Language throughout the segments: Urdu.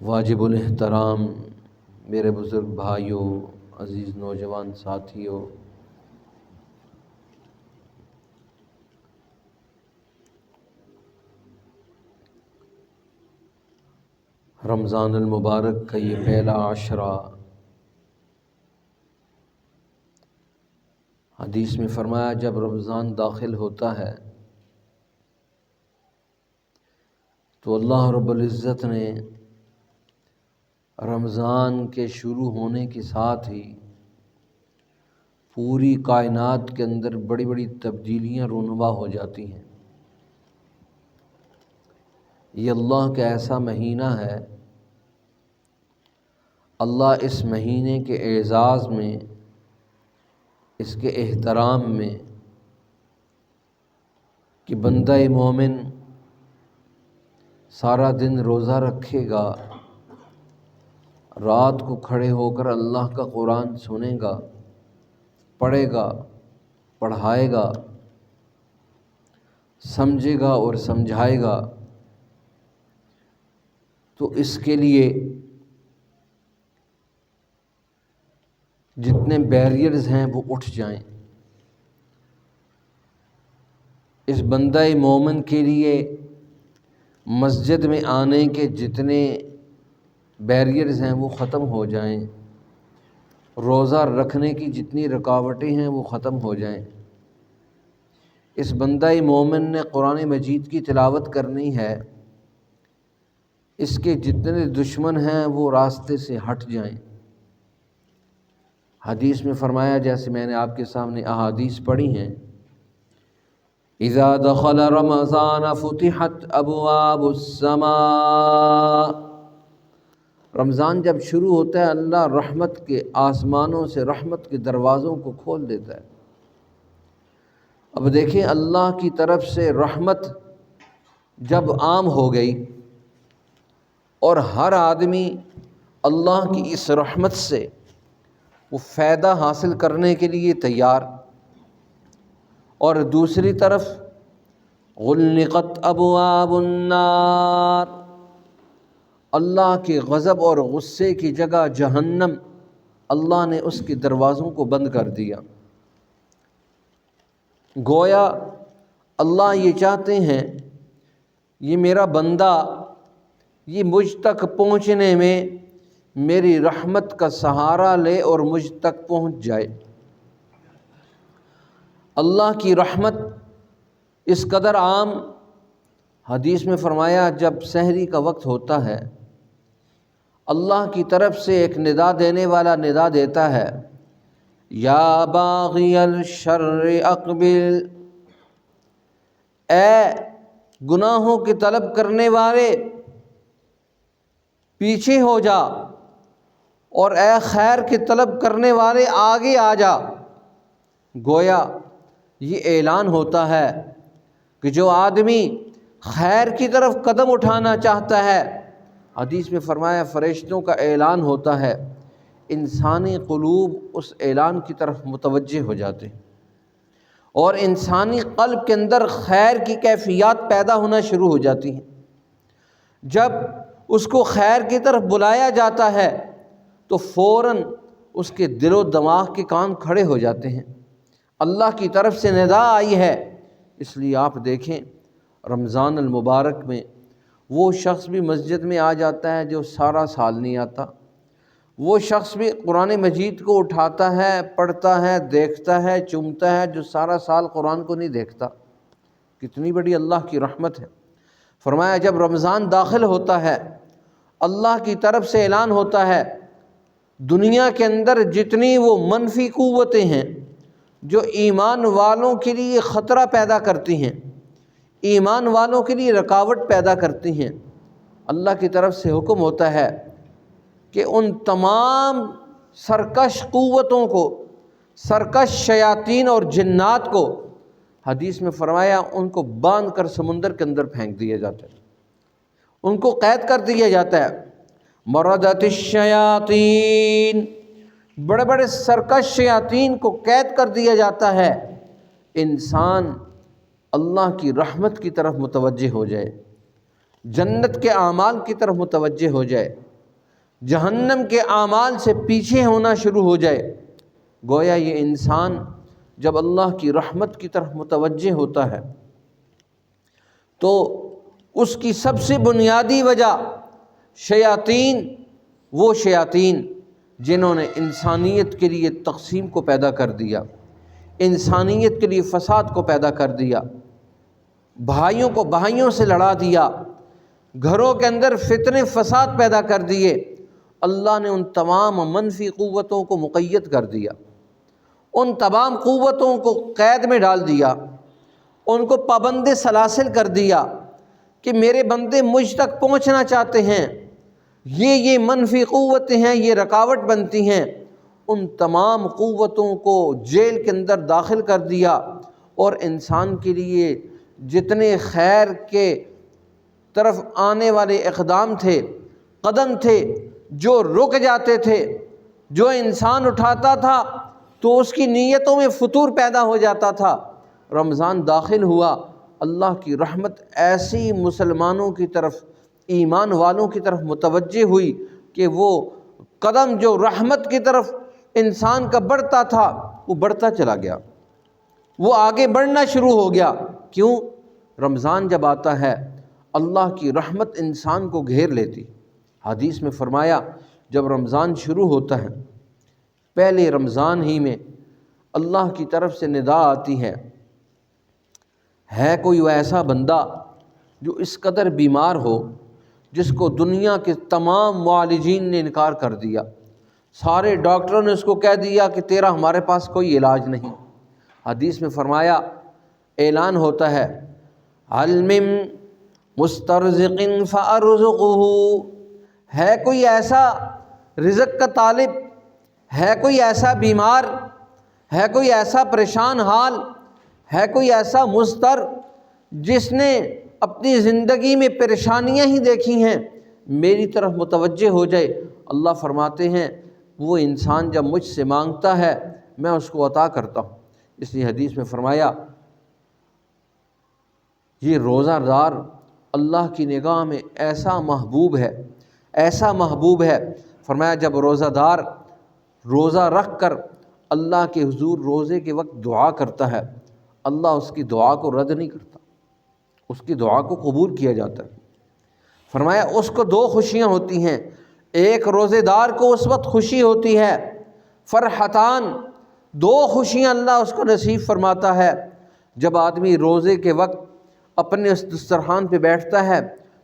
واجب الاحترام میرے بزرگ بھائیوں، عزیز نوجوان ساتھیوں، رمضان المبارک کا یہ پہلا عشرہ، حدیث میں فرمایا جب رمضان داخل ہوتا ہے تو اللہ رب العزت نے رمضان کے شروع ہونے کے ساتھ ہی پوری کائنات کے اندر بڑی بڑی تبدیلیاں رونما ہو جاتی ہیں۔ یہ اللہ کا ایسا مہینہ ہے، اللہ اس مہینے کے اعزاز میں، اس کے احترام میں کہ بندہ مومن سارا دن روزہ رکھے گا، رات کو کھڑے ہو کر اللہ کا قرآن سنے گا، پڑھے گا، پڑھائے گا، سمجھے گا اور سمجھائے گا، تو اس کے لیے جتنے بیریئرز ہیں وہ اٹھ جائیں۔ اس بندہ مومن کے لیے مسجد میں آنے کے جتنے بیریئرز ہیں وہ ختم ہو جائیں، روزہ رکھنے کی جتنی رکاوٹیں ہیں وہ ختم ہو جائیں۔ اس بندہ مومن نے قرآن مجید کی تلاوت کرنی ہے، اس کے جتنے دشمن ہیں وہ راستے سے ہٹ جائیں۔ حدیث میں فرمایا، جیسے میں نے آپ کے سامنے احادیث پڑھی ہیں، اذا دخل رمضان فتحت ابواب السماء، رمضان جب شروع ہوتا ہے اللہ رحمت کے آسمانوں سے رحمت کے دروازوں کو کھول دیتا ہے۔ اب دیکھیں، اللہ کی طرف سے رحمت جب عام ہو گئی اور ہر آدمی اللہ کی اس رحمت سے وہ فائدہ حاصل کرنے کے لیے تیار، اور دوسری طرف غلقت ابواب النار، اللہ کے غضب اور غصے کی جگہ جہنم، اللہ نے اس کے دروازوں کو بند کر دیا۔ گویا اللہ یہ چاہتے ہیں یہ میرا بندہ یہ مجھ تک پہنچنے میں میری رحمت کا سہارا لے اور مجھ تک پہنچ جائے۔ اللہ کی رحمت اس قدر عام، حدیث میں فرمایا جب سحری کا وقت ہوتا ہے اللہ کی طرف سے ایک ندا دینے والا ندا دیتا ہے، یا باغی الشر اقبل، اے گناہوں کی طلب کرنے والے پیچھے ہو جا، اور اے خیر کی طلب کرنے والے آگے آ جا۔ گویا یہ اعلان ہوتا ہے کہ جو آدمی خیر کی طرف قدم اٹھانا چاہتا ہے، حدیث میں فرمایا فرشتوں کا اعلان ہوتا ہے، انسانی قلوب اس اعلان کی طرف متوجہ ہو جاتے ہیں اور انسانی قلب کے اندر خیر کی کیفیات پیدا ہونا شروع ہو جاتی ہیں۔ جب اس کو خیر کی طرف بلایا جاتا ہے تو فوراً اس کے دل و دماغ کے کان کھڑے ہو جاتے ہیں، اللہ کی طرف سے ندا آئی ہے۔ اس لیے آپ دیکھیں رمضان المبارک میں وہ شخص بھی مسجد میں آ جاتا ہے جو سارا سال نہیں آتا، وہ شخص بھی قرآن مجید کو اٹھاتا ہے، پڑھتا ہے، دیکھتا ہے، چومتا ہے جو سارا سال قرآن کو نہیں دیکھتا۔ کتنی بڑی اللہ کی رحمت ہے۔ فرمایا جب رمضان داخل ہوتا ہے اللہ کی طرف سے اعلان ہوتا ہے، دنیا کے اندر جتنی وہ منفی قوتیں ہیں جو ایمان والوں کے لیے خطرہ پیدا کرتی ہیں، ایمان والوں کے لیے رکاوٹ پیدا کرتی ہیں، اللہ کی طرف سے حکم ہوتا ہے کہ ان تمام سرکش قوتوں کو، سرکش شیاطین اور جنات کو، حدیث میں فرمایا ان کو باندھ کر سمندر کے اندر پھینک دیا جاتا ہے، ان کو قید کر دیا جاتا ہے۔ مردت الشیاطین، بڑے بڑے سرکش شیاطین کو قید کر دیا جاتا ہے، انسان اللہ کی رحمت کی طرف متوجہ ہو جائے، جنت کے اعمال کی طرف متوجہ ہو جائے۔ جہنم کے اعمال سے پیچھے ہونا شروع ہو جائے، گویا یہ انسان جب اللہ کی رحمت کی طرف متوجہ ہوتا ہے تو اس کی سب سے بنیادی وجہ وہ شیاطین جنہوں نے انسانیت کے لیے تقسیم کو پیدا کر دیا، انسانیت کے لیے فساد کو پیدا کر دیا، بھائیوں کو بھائیوں سے لڑا دیا، گھروں کے اندر فتنے فساد پیدا کر دیے، اللہ نے ان تمام منفی قوتوں کو مقید کر دیا، ان تمام قوتوں کو قید میں ڈال دیا، ان کو پابند سلاسل کر دیا کہ میرے بندے مجھ تک پہنچنا چاہتے ہیں، یہ منفی قوتیں ہیں، یہ رکاوٹ بنتی ہیں، ان تمام قوتوں کو جیل کے اندر داخل کر دیا، اور انسان کے لیے جتنے خیر کے طرف آنے والے اقدام تھے، قدم تھے، جو رک جاتے تھے، جو انسان اٹھاتا تھا تو اس کی نیتوں میں فتور پیدا ہو جاتا تھا۔ رمضان داخل ہوا، اللہ کی رحمت ایسی مسلمانوں کی طرف، ایمان والوں کی طرف متوجہ ہوئی کہ وہ قدم جو رحمت کی طرف انسان کا بڑھتا تھا وہ بڑھتا چلا گیا، وہ آگے بڑھنا شروع ہو گیا۔ کیوں؟ رمضان جب آتا ہے اللہ کی رحمت انسان کو گھیر لیتی۔ حدیث میں فرمایا جب رمضان شروع ہوتا ہے، پہلے رمضان ہی میں اللہ کی طرف سے ندا آتی ہے کوئی ایسا بندہ جو اس قدر بیمار ہو جس کو دنیا کے تمام معالجین نے انکار کر دیا، سارے ڈاکٹروں نے اس کو کہہ دیا کہ تیرا ہمارے پاس کوئی علاج نہیں۔ حدیث میں فرمایا، اعلان ہوتا ہے، هل من مسترزق فارزقه، ہے کوئی ایسا رزق کا طالب، ہے کوئی ایسا بیمار، ہے کوئی ایسا پریشان حال، ہے کوئی ایسا مضطر جس نے اپنی زندگی میں پریشانیاں ہی دیکھی ہیں، میری طرف متوجہ ہو جائے۔ اللہ فرماتے ہیں وہ انسان جب مجھ سے مانگتا ہے میں اس کو عطا کرتا ہوں۔ اس لیے حدیث میں فرمایا یہ روزہ دار اللہ کی نگاہ میں ایسا محبوب ہے۔ فرمایا جب روزہ دار روزہ رکھ کر اللہ کے حضور روزے کے وقت دعا کرتا ہے، اللہ اس کی دعا کو رد نہیں کرتا، اس کی دعا کو قبول کیا جاتا ہے۔ فرمایا اس کو دو خوشیاں ہوتی ہیں، ایک روزے دار کو اس وقت خوشی ہوتی ہے، فرحتان، دو خوشیاں اللہ اس کو نصیب فرماتا ہے۔ جب آدمی روزے کے وقت اپنے اس دسترخوان پہ بیٹھتا ہے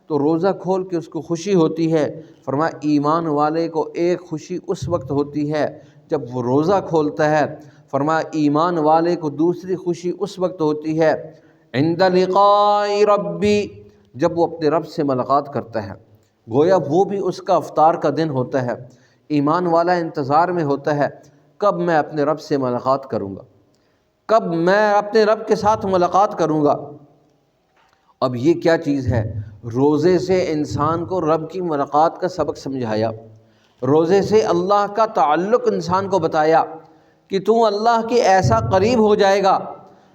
تو روزہ کھول کے اس کو خوشی ہوتی ہے۔ فرمایا ایمان والے کو ایک خوشی اس وقت ہوتی ہے جب وہ روزہ کھولتا ہے، فرمایا ایمان والے کو دوسری خوشی اس وقت ہوتی ہے عند لقاء ربی، جب وہ اپنے رب سے ملاقات کرتا ہے۔ گویا وہ بھی اس کا افطار کا دن ہوتا ہے، ایمان والا انتظار میں ہوتا ہے کب میں اپنے رب سے ملاقات کروں گا، کب میں اپنے رب کے ساتھ ملاقات کروں گا۔ اب یہ کیا چیز ہے؟ روزے سے انسان کو رب کی ملاقات کا سبق سمجھایا، روزے سے اللہ کا تعلق انسان کو بتایا کہ تو اللہ کے ایسا قریب ہو جائے گا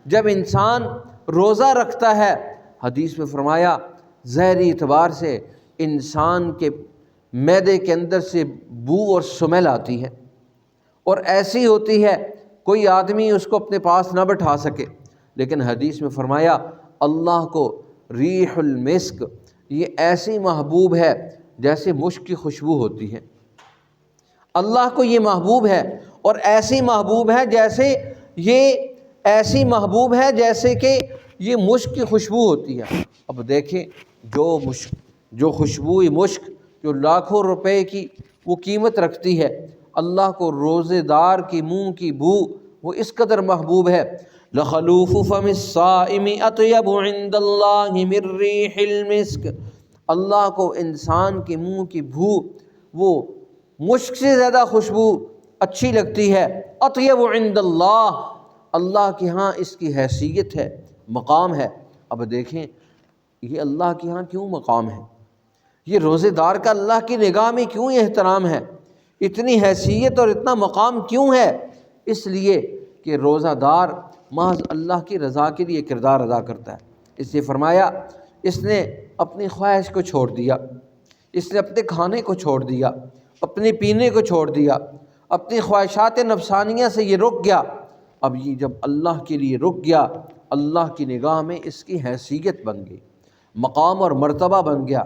جب انسان روزہ رکھتا ہے۔ حدیث میں فرمایا ظاہری اعتبار سے انسان کے معدے کے اندر سے بو اور سمیل آتی ہے، اور ایسی ہوتی ہے کوئی آدمی اس کو اپنے پاس نہ بٹھا سکے، لیکن حدیث میں فرمایا اللہ کو ریح المسک، یہ ایسی محبوب ہے جیسے مشک کی خوشبو ہوتی ہے۔ اللہ کو یہ محبوب ہے، اور ایسی محبوب ہے جیسے کہ یہ مشک کی خوشبو ہوتی ہے۔ اب دیکھیں جو خوشبو مشک جو لاکھوں روپے کی وہ قیمت رکھتی ہے، اللہ کو روزے دار کی منہ کی بو وہ اس قدر محبوب ہے۔ لخلوف فم الصائم اطیب عند اللہ من ریح المسک، اللہ کو انسان کے منہ کی بو وہ مشک سے زیادہ خوشبو اچھی لگتی ہے۔ اطیب عند اللہ، اللہ کے ہاں اس کی حیثیت ہے، مقام ہے۔ اب دیکھیں یہ اللہ کے ہاں کیوں مقام ہے، یہ روزے دار کا اللہ کی نگاہ میں کیوں احترام ہے، اتنی حیثیت اور اتنا مقام کیوں ہے؟ اس لیے کہ روزہ دار محض اللہ کی رضا کے لیے کردار ادا کرتا ہے۔ اس لیے فرمایا اس نے اپنی خواہش کو چھوڑ دیا، اس نے اپنے کھانے کو چھوڑ دیا، اپنے پینے کو چھوڑ دیا، اپنی خواہشات نفسانیہ سے یہ رک گیا، اب یہ جب اللہ کے لیے رک گیا، اللہ کی نگاہ میں اس کی حیثیت بن گئی، مقام اور مرتبہ بن گیا۔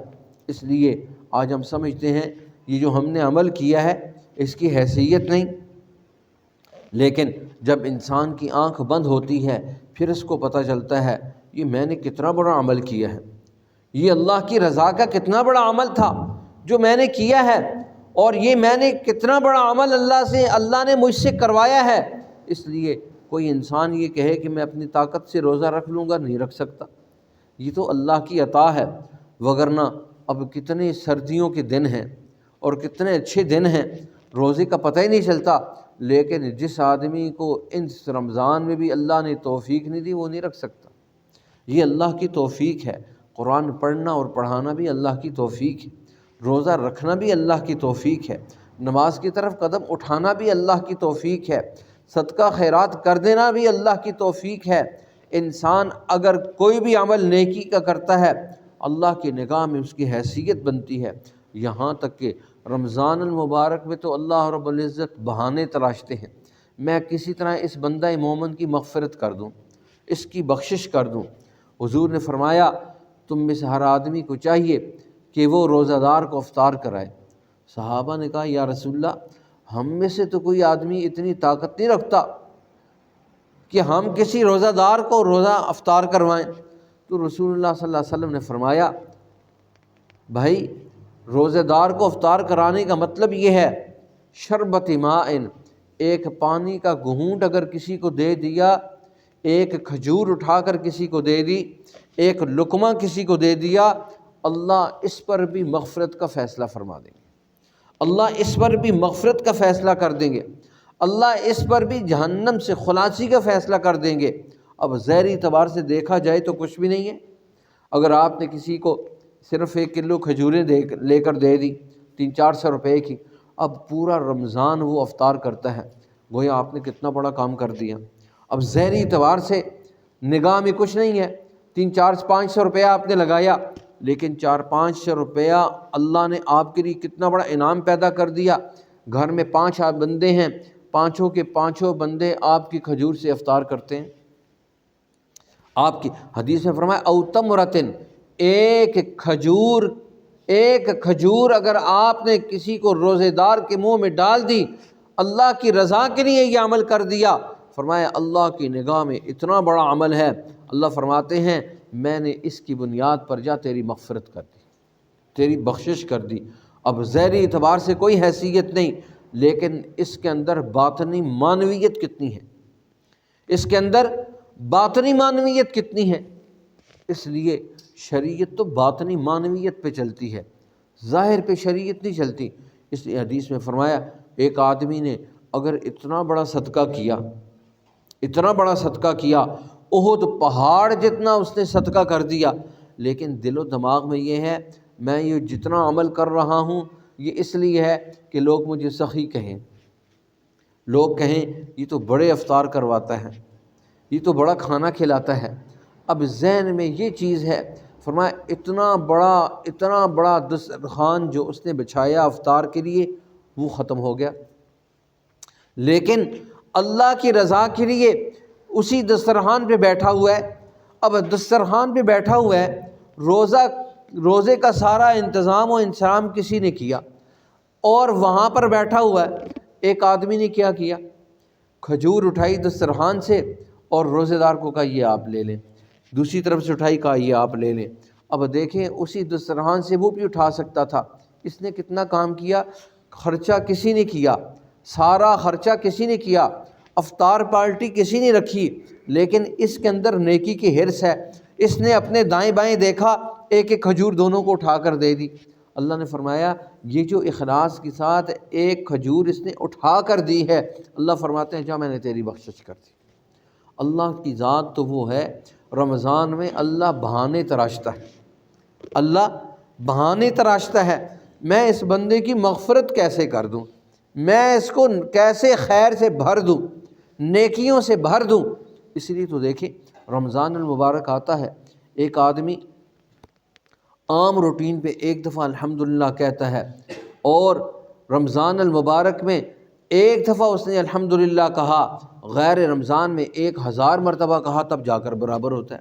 اس لیے آج ہم سمجھتے ہیں یہ جو ہم نے عمل کیا ہے اس کی حیثیت نہیں، لیکن جب انسان کی آنکھ بند ہوتی ہے پھر اس کو پتہ چلتا ہے یہ میں نے کتنا بڑا عمل کیا ہے، یہ اللہ کی رضا کا کتنا بڑا عمل تھا جو میں نے کیا ہے، اور یہ میں نے کتنا بڑا عمل اللہ نے مجھ سے کروایا ہے۔ اس لیے کوئی انسان یہ کہے کہ میں اپنی طاقت سے روزہ رکھ لوں گا، نہیں رکھ سکتا، یہ تو اللہ کی عطا ہے۔ وگرنہ اب کتنے سردیوں کے دن ہیں اور کتنے اچھے دن ہیں، روزے کا پتہ ہی نہیں چلتا، لیکن جس آدمی کو اس رمضان میں بھی اللہ نے توفیق نہیں دی وہ نہیں رکھ سکتا۔ یہ اللہ کی توفیق ہے، قرآن پڑھنا اور پڑھانا بھی اللہ کی توفیق ہے، روزہ رکھنا بھی اللہ کی توفیق ہے، نماز کی طرف قدم اٹھانا بھی اللہ کی توفیق ہے، صدقہ خیرات کر دینا بھی اللہ کی توفیق ہے۔ انسان اگر کوئی بھی عمل نیکی کا کرتا ہے اللہ کی نگاہ میں اس کی حیثیت بنتی ہے، یہاں تک کہ رمضان المبارک میں تو اللہ رب العزت بہانے تراشتے ہیں، میں کسی طرح اس بندہ مومن کی مغفرت کر دوں، اس کی بخشش کر دوں۔ حضور نے فرمایا تم میں سے ہر آدمی کو چاہیے کہ وہ روزہ دار کو افطار کرائے۔ صحابہ نے کہا یا رسول اللہ ہم میں سے تو کوئی آدمی اتنی طاقت نہیں رکھتا کہ ہم کسی روزہ دار کو روزہ افطار کروائیں۔ تو رسول اللہ صلی اللہ علیہ وسلم نے فرمایا بھائی روزہ دار کو افطار کرانے کا مطلب یہ ہے شربت ماء، ایک پانی کا گھونٹ اگر کسی کو دے دیا، ایک کھجور اٹھا کر کسی کو دے دی، ایک لقمہ کسی کو دے دیا، اللہ اس پر بھی مغفرت کا فیصلہ فرما دیں گے، اللہ اس پر بھی مغفرت کا فیصلہ کر دیں گے، اللہ اس پر بھی جہنم سے خلاصی کا فیصلہ کر دیں گے۔ اب ظاہری اعتبار سے دیکھا جائے تو کچھ بھی نہیں ہے، اگر آپ نے کسی کو صرف 1 کلو کھجوریں لے کر دے دی 300-400 روپے کی، اب پورا رمضان وہ افطار کرتا ہے، گویا آپ نے کتنا بڑا کام کر دیا۔ اب ظاہری اعتبار سے نگاہ میں کچھ نہیں ہے، 300-500 روپیہ آپ نے لگایا، لیکن 400-500 روپیہ اللہ نے آپ کے لیے کتنا بڑا انعام پیدا کر دیا۔ گھر میں 5 بندے ہیں، پانچوں کے پانچوں بندے آپ کی کھجور سے افطار کرتے ہیں۔ آپ کی حدیث میں فرمایا او تمرتن، ایک کھجور اگر آپ نے کسی کو روزے دار کے منہ میں ڈال دی، اللہ کی رضا کے لیے یہ عمل کر دیا، فرمایا اللہ کی نگاہ میں اتنا بڑا عمل ہے، اللہ فرماتے ہیں میں نے اس کی بنیاد پر جا تیری مغفرت کر دی، تیری بخشش کر دی۔ اب ظاہری اعتبار سے کوئی حیثیت نہیں، لیکن اس کے اندر باطنی معنویت کتنی ہے، اس کے اندر باطنی معنویت کتنی ہے۔ اس لیے شریعت تو باطنی معنویت پہ چلتی ہے، ظاہر پہ شریعت نہیں چلتی۔ اس لیے حدیث میں فرمایا ایک آدمی نے اگر اتنا بڑا صدقہ کیا، اتنا بڑا صدقہ کیا، احد پہاڑ جتنا اس نے صدقہ کر دیا، لیکن دل و دماغ میں یہ ہے میں یہ جتنا عمل کر رہا ہوں یہ اس لیے ہے کہ لوگ مجھے سخی کہیں، لوگ کہیں یہ تو بڑے افطار کرواتا ہے، یہ تو بڑا کھانا کھلاتا ہے۔ اب ذہن میں یہ چیز ہے، فرمایا اتنا بڑا دسترخوان جو اس نے بچھایا افطار کے لیے وہ ختم ہو گیا، لیکن اللہ کی رضا کے لیے اسی دسترخوان پہ بیٹھا ہوا ہے۔ اب دسترخوان پہ بیٹھا ہوا ہے، روزے کا سارا انتظام و انتظام کسی نے کیا، اور وہاں پر بیٹھا ہوا ہے ایک آدمی نے کیا کیا، کھجور اٹھائی دسترخوان سے اور روزے دار کو کہا یہ آپ لے لیں، دوسری طرف سے اٹھائی کہا یہ آپ لے لیں۔ اب دیکھیں اسی دسترخوان سے وہ بھی اٹھا سکتا تھا، اس نے کتنا کام کیا، خرچہ کسی نے کیا، سارا خرچہ کسی نے کیا، افطار پارٹی کسی نے رکھی، لیکن اس کے اندر نیکی کی حرص ہے، اس نے اپنے دائیں بائیں دیکھا، ایک ایک کھجور دونوں کو اٹھا کر دے دی۔ اللہ نے فرمایا یہ جو اخلاص کے ساتھ ایک کھجور اس نے اٹھا کر دی ہے، اللہ فرماتے ہیں جا میں نے تیری بخشش کر دی۔ اللہ کی ذات تو وہ ہے، رمضان میں اللہ بہانے تراشتا ہے، اللہ بہانے تراشتا ہے، میں اس بندے کی مغفرت کیسے کر دوں، میں اس کو کیسے خیر سے بھر دوں، نیکیوں سے بھر دوں۔ اس لیے تو دیکھیں رمضان المبارک آتا ہے، ایک آدمی عام روٹین پہ ایک دفعہ الحمدللہ کہتا ہے اور رمضان المبارک میں ایک دفعہ اس نے الحمدللہ کہا، غیر رمضان میں 1000 مرتبہ کہا تب جا کر برابر ہوتا ہے۔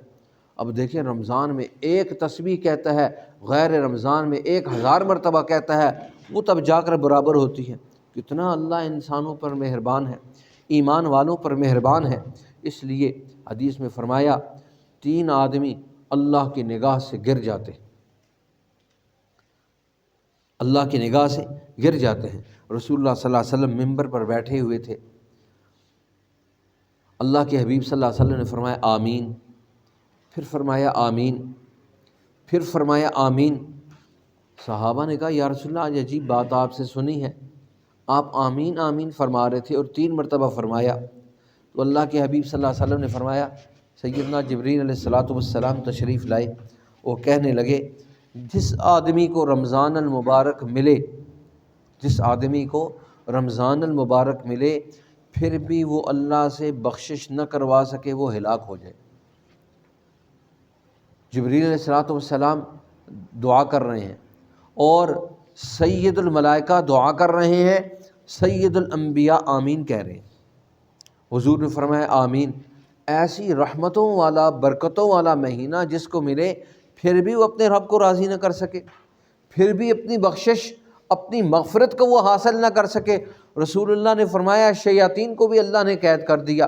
اب دیکھیں رمضان میں ایک تسبیح کہتا ہے، غیر رمضان میں 1000 مرتبہ کہتا ہے، وہ تب جا کر برابر ہوتی ہے۔ کتنا اللہ انسانوں پر مہربان ہے، ایمان والوں پر مہربان ہے۔ اس لیے حدیث میں فرمایا 3 آدمی اللہ کی نگاہ سے گر جاتے ہیں، اللہ کی نگاہ سے گر جاتے ہیں۔ رسول اللہ صلی اللہ علیہ وسلم ممبر پر بیٹھے ہوئے تھے، اللہ کے حبیب صلی اللہ علیہ وسلم نے فرمایا آمین، پھر فرمایا آمین، پھر فرمایا آمین۔ صحابہ نے کہا یا رسول اللہ آج عجیب بات آپ سے سنی ہے، آپ آمین آمین فرما رہے تھے اور 3 مرتبہ فرمایا۔ تو اللہ کے حبیب صلی اللہ علیہ وسلم نے فرمایا، سیدنا جبریل علیہ السلام تشریف لائے، وہ کہنے لگے جس آدمی کو رمضان المبارک ملے، جس آدمی کو رمضان المبارک ملے پھر بھی وہ اللہ سے بخشش نہ کروا سکے وہ ہلاک ہو جائے۔ جبریل علیہ السلام دعا کر رہے ہیں اور سید الملائکہ دعا کر رہے ہیں، سید الانبیاء آمین کہہ رہے ہیں۔ حضور نے فرمایا آمین۔ ایسی رحمتوں والا برکتوں والا مہینہ جس کو ملے پھر بھی وہ اپنے رب کو راضی نہ کر سکے، پھر بھی اپنی بخشش اپنی مغفرت کو وہ حاصل نہ کر سکے۔ رسول اللہ نے فرمایا شیاطین کو بھی اللہ نے قید کر دیا،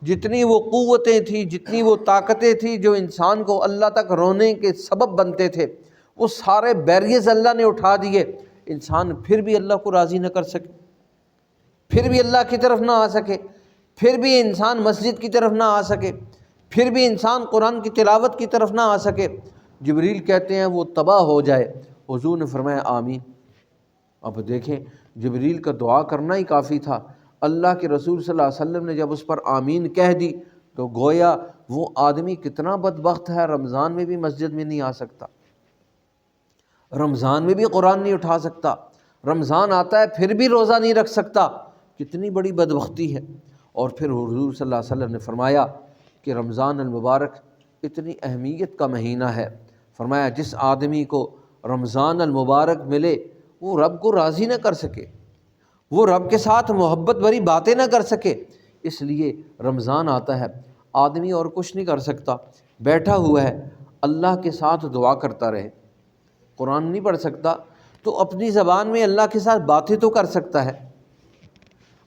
جتنی وہ قوتیں تھیں، جتنی وہ طاقتیں تھیں جو انسان کو اللہ تک رونے کے سبب بنتے تھے، وہ سارے بیریئرز اللہ نے اٹھا دیے، انسان پھر بھی اللہ کو راضی نہ کر سکے، پھر بھی اللہ کی طرف نہ آ سکے، پھر بھی انسان مسجد کی طرف نہ آ سکے، پھر بھی انسان قرآن کی تلاوت کی طرف نہ آ سکے۔ جبریل کہتے ہیں وہ تباہ ہو جائے۔ حضور نے فرمایا آمین۔ اب دیکھیں جبریل کا دعا کرنا ہی کافی تھا، اللہ کے رسول صلی اللہ علیہ وسلم نے جب اس پر آمین کہہ دی تو گویا وہ آدمی کتنا بدبخت ہے، رمضان میں بھی مسجد میں نہیں آ سکتا، رمضان میں بھی قرآن نہیں اٹھا سکتا، رمضان آتا ہے پھر بھی روزہ نہیں رکھ سکتا، کتنی بڑی بدبختی ہے۔ اور پھر حضور صلی اللہ علیہ وسلم نے فرمایا کہ رمضان المبارک اتنی اہمیت کا مہینہ ہے، فرمایا جس آدمی کو رمضان المبارک ملے وہ رب کو راضی نہ کر سکے، وہ رب کے ساتھ محبت بھری باتیں نہ کر سکے، اس لیے رمضان آتا ہے آدمی اور کچھ نہیں کر سکتا، بیٹھا ہوا ہے اللہ کے ساتھ دعا کرتا رہے، قرآن نہیں پڑھ سکتا تو اپنی زبان میں اللہ کے ساتھ باتیں تو کر سکتا ہے،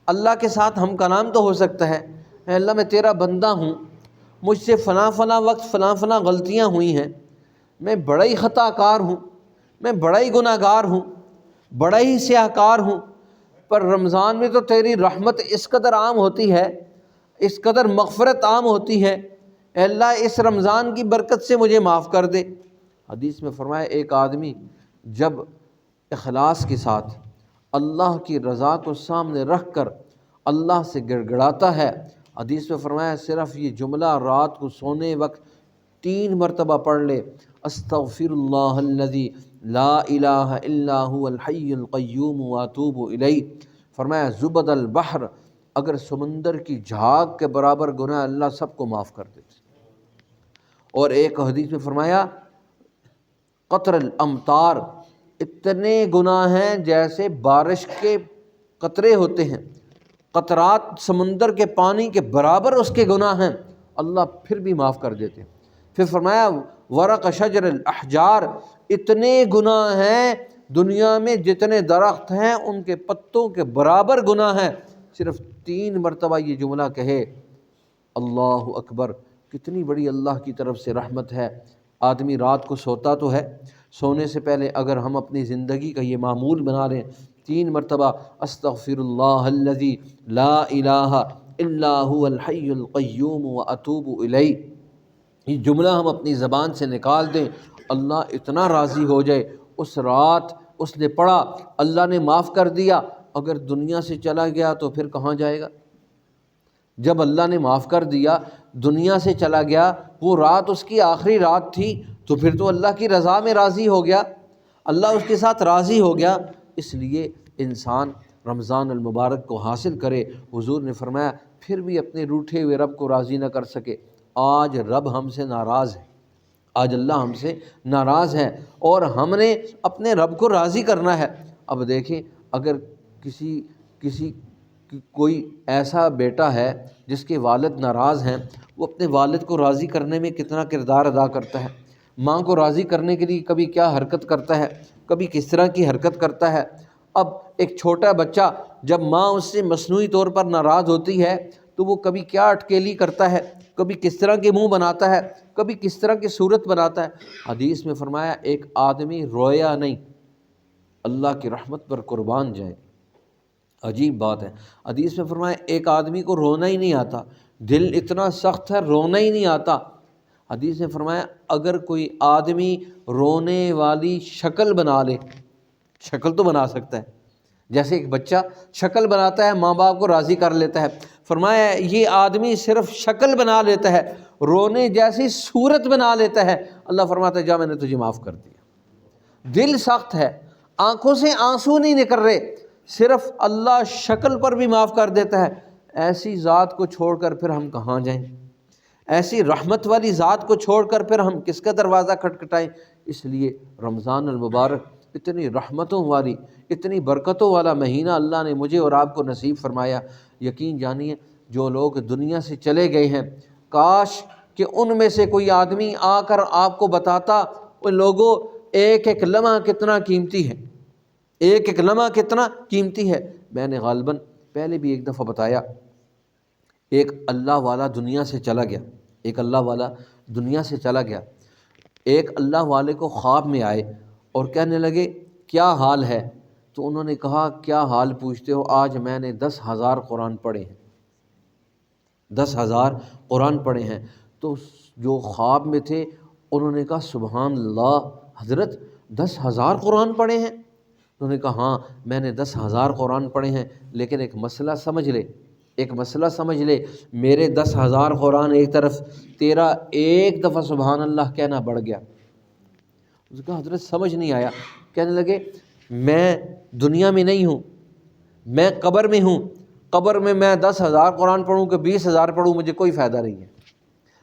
اللہ کے ساتھ ہم کلام تو ہو سکتا ہے، اے اللہ میں تیرا بندہ ہوں، مجھ سے فلاں فلاں وقت فلاں فلاں غلطیاں ہوئی ہیں، میں بڑا ہی خطا کار ہوں، میں بڑا ہی گناہ گار ہوں، بڑا ہی سیاہ کار ہوں، پر رمضان میں تو تیری رحمت اس قدر عام ہوتی ہے، اس قدر مغفرت عام ہوتی ہے، اے اللہ اس رمضان کی برکت سے مجھے معاف کر دے۔ حدیث میں فرمایا ایک آدمی جب اخلاص کے ساتھ اللہ کی رضا کو سامنے رکھ کر اللہ سے گڑ گڑاتا ہے، حدیث میں فرمایا صرف یہ جملہ رات کو سونے وقت 3 مرتبہ پڑھ لے، استغفر اللہ الذی لا الہ الا هو الحی القیوم واتوب الیہ، فرمایا زبد البحر، اگر سمندر کی جھاگ کے برابر گناہ اللہ سب کو معاف کر دیتے۔ اور ایک حدیث میں فرمایا قطر الامطار، اتنے گناہ ہیں جیسے بارش کے قطرے ہوتے ہیں، قطرات سمندر کے پانی کے برابر اس کے گناہ ہیں، اللہ پھر بھی معاف کر دیتے ہیں۔ پھر فرمایا ورق شجر الاحجار، اتنے گناہ ہیں دنیا میں جتنے درخت ہیں ان کے پتوں کے برابر گناہ ہیں، صرف 3 مرتبہ یہ جملہ کہے اللہ اکبر، کتنی بڑی اللہ کی طرف سے رحمت ہے۔ آدمی رات کو سوتا تو ہے، سونے سے پہلے اگر ہم اپنی زندگی کا یہ معمول بنا لیں 3 مرتبہ استغفر اللہ الذی لا الہ الا هو الحی القیوم واتوب الیہ، یہ جملہ ہم اپنی زبان سے نکال دیں، اللہ اتنا راضی ہو جائے۔ اس رات اس نے پڑھا، اللہ نے معاف کر دیا، اگر دنیا سے چلا گیا تو پھر کہاں جائے گا؟ جب اللہ نے معاف کر دیا دنیا سے چلا گیا، وہ رات اس کی آخری رات تھی، تو پھر تو اللہ کی رضا میں راضی ہو گیا، اللہ اس کے ساتھ راضی ہو گیا۔ اس لیے انسان رمضان المبارک کو حاصل کرے۔ حضور نے فرمایا پھر بھی اپنے روٹھے ہوئے رب کو راضی نہ کر سکے، آج رب ہم سے ناراض ہے، آج اللہ ہم سے ناراض ہے اور ہم نے اپنے رب کو راضی کرنا ہے۔ اب دیکھیں اگر کوئی ایسا بیٹا ہے جس کے والد ناراض ہیں، وہ اپنے والد کو راضی کرنے میں کتنا کردار ادا کرتا ہے، ماں کو راضی کرنے کے لیے کبھی کیا حرکت کرتا ہے، کبھی کس طرح کی حرکت کرتا ہے۔ اب ایک چھوٹا بچہ جب ماں اس سے مصنوعی طور پر ناراض ہوتی ہے تو وہ کبھی کیا اٹکیلی کرتا ہے، کبھی کس طرح کے منہ بناتا ہے، کبھی کس طرح کی صورت بناتا ہے۔ حدیث میں فرمایا ایک آدمی رویا نہیں، اللہ کی رحمت پر قربان جائے۔ عجیب بات ہے، حدیث میں فرمایا ایک آدمی کو رونا ہی نہیں آتا، دل اتنا سخت ہے رونا ہی نہیں آتا۔ حدیث میں فرمایا اگر کوئی آدمی رونے والی شکل بنا لے، شکل تو بنا سکتا ہے، جیسے ایک بچہ شکل بناتا ہے ماں باپ کو راضی کر لیتا ہے، فرمایا یہ آدمی صرف شکل بنا لیتا ہے، رونے جیسی صورت بنا لیتا ہے، اللہ فرماتا ہے جا میں نے تجھے معاف کر دیا۔ دل سخت ہے، آنکھوں سے آنسو نہیں نکل رہے، صرف اللہ شکل پر بھی معاف کر دیتا ہے۔ ایسی ذات کو چھوڑ کر پھر ہم کہاں جائیں؟ ایسی رحمت والی ذات کو چھوڑ کر پھر ہم کس کا دروازہ کھٹکھٹائیں؟ اس لیے رمضان المبارک اتنی رحمتوں والی، اتنی برکتوں والا مہینہ اللہ نے مجھے اور آپ کو نصیب فرمایا۔ یقین جانیے جو لوگ دنیا سے چلے گئے ہیں، کاش کہ ان میں سے کوئی آدمی آ کر آپ کو بتاتا ان لوگوں ایک ایک لمحہ کتنا قیمتی ہے، ایک ایک لمحہ کتنا قیمتی ہے۔ میں نے غالباً پہلے بھی ایک دفعہ بتایا، ایک اللہ والا دنیا سے چلا گیا، ایک اللہ والا دنیا سے چلا گیا۔ ایک اللہ والے کو خواب میں آئے اور کہنے لگے کیا حال ہے؟ تو انہوں نے کہا کیا حال پوچھتے ہو، آج میں نے 10,000 قرآن پڑھے ہیں، 10,000 قرآن پڑھے ہیں۔ تو جو خواب میں تھے انہوں نے کہا سبحان اللہ حضرت 10,000 قرآن پڑھے ہیں؟ انہوں نے کہا ہاں میں نے 10,000 قرآن پڑھے ہیں، لیکن ایک مسئلہ سمجھ لے، ایک مسئلہ سمجھ لے، میرے 10,000 قرآن ایک طرف، تیرا ایک دفعہ سبحان اللہ کہنا بڑھ گیا۔ اس کا حضرت سمجھ نہیں آیا، کہنے لگے میں دنیا میں نہیں ہوں، میں قبر میں ہوں، قبر میں 10,000 قرآن پڑھوں کہ 20,000 پڑھوں مجھے کوئی فائدہ نہیں ہے،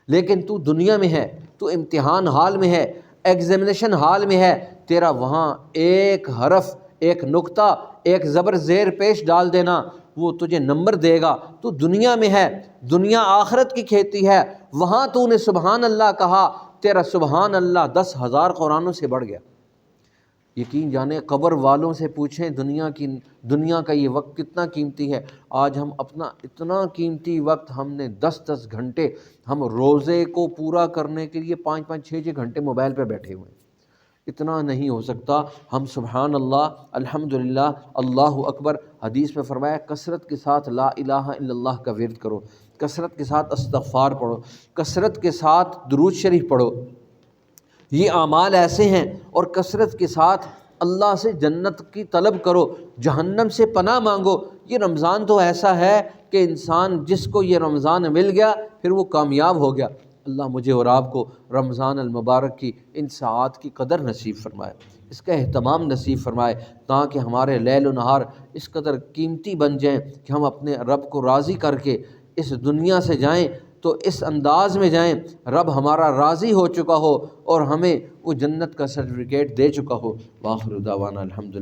لیکن تو دنیا میں ہے، تو امتحان حال میں ہے، ایگزامینیشن حال میں ہے، تیرا وہاں ایک حرف، ایک نقطہ، ایک زبر زیر پیش ڈال دینا وہ تجھے نمبر دے گا۔ تو دنیا میں ہے، دنیا آخرت کی کھیتی ہے، وہاں تو نے سبحان اللہ کہا، تیرا سبحان اللہ 10,000 قرآنوں سے بڑھ گیا۔ یقین جانے قبر والوں سے پوچھیں دنیا کا یہ وقت کتنا قیمتی ہے۔ آج ہم اپنا اتنا قیمتی وقت ہم نے 10 گھنٹے، ہم روزے کو پورا کرنے کے لیے 5 6 گھنٹے موبائل پہ بیٹھے ہوئے ہیں۔ اتنا نہیں ہو سکتا ہم سبحان اللہ الحمدللہ اللہ اکبر، حدیث میں فرمایا کثرت کے ساتھ لا الہ الا اللہ کا ورد کرو، کثرت کے ساتھ استغفار پڑھو، کثرت کے ساتھ درود شریف پڑھو۔ یہ اعمال ایسے ہیں، اور کثرت کے ساتھ اللہ سے جنت کی طلب کرو، جہنم سے پناہ مانگو۔ یہ رمضان تو ایسا ہے کہ انسان جس کو یہ رمضان مل گیا پھر وہ کامیاب ہو گیا۔ اللہ مجھے اور آپ کو رمضان المبارک کی ان ساعات کی قدر نصیب فرمائے، اس کا اہتمام نصیب فرمائے، تاکہ ہمارے لیل و نہار اس قدر قیمتی بن جائیں کہ ہم اپنے رب کو راضی کر کے اس دنیا سے جائیں تو اس انداز میں جائیں رب ہمارا راضی ہو چکا ہو اور ہمیں وہ جنت کا سرٹیفکیٹ دے چکا ہو۔ وآخر دعوانا الحمدللہ۔